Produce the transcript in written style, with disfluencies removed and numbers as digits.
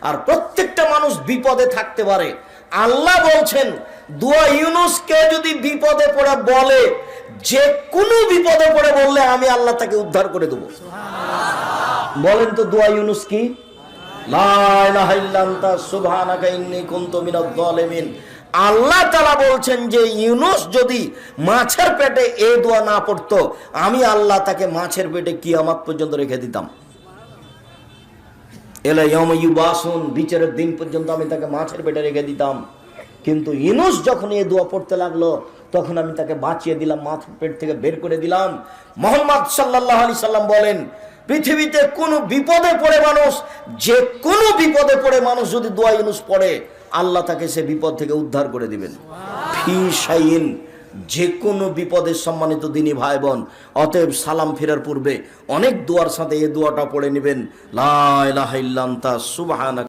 আর প্রত্যেকটা মানুষ বিপদে থাকতে পারে। আল্লাহ বলছেন দোয়া ইউনুসকে যদি বিপদে পড়ে বলে, যে কোনো বিপদে পড়ে বললে আমি আল্লাহ তাকে উদ্ধার করে দেব। বলেন তো দোয়া ইউনুস কি? লা ইলাহা ইল্লা আনতা সুবহানাকা ইন্নী কুনতু মিনাজ জালিমিন। আল্লাহ তাআলা বলছেন যে ইউনুস যদি মাছের পেটে এই দোয়া না পড়তো, আমি আল্লাহ তাকে মাছের পেটে কিয়ামত পর্যন্ত রেখে দিতাম। এলা ইয়াউমা ইউবাসুন, বিচারের দিন পর্যন্ত আমি তাকে মাছের পেটে রেখে দিতাম। কিন্তু ইউনুস যখন এই দোয়া পড়তে লাগলো, তখন আমি তাকে বাঁচিয়ে দিলাম, মাছের পেট থেকে বের করে দিলাম। মুহাম্মদ সাল্লাল্লাহু আলাইহি সাল্লাম বলেন, পৃথিবীতে কোন বিপদে পড়ে মানুষ, যে কোনো বিপদে পড়ে মানুষ যদি দোয়া ইউনুস পড়ে, আল্লাহ তাকে সে বিপদ থেকে উদ্ধার করে দিবেন। ফি শাইইন, যে কোনো বিপদের সম্মানিত দিনী ভাই বোন, অতএব সালাম ফেরার পূর্বে অনেক দোয়ার সাথে এই দোয়াটা পড়ে নেবেন, লা ইলাহা ইল্লা আনতা সুবহানাকা।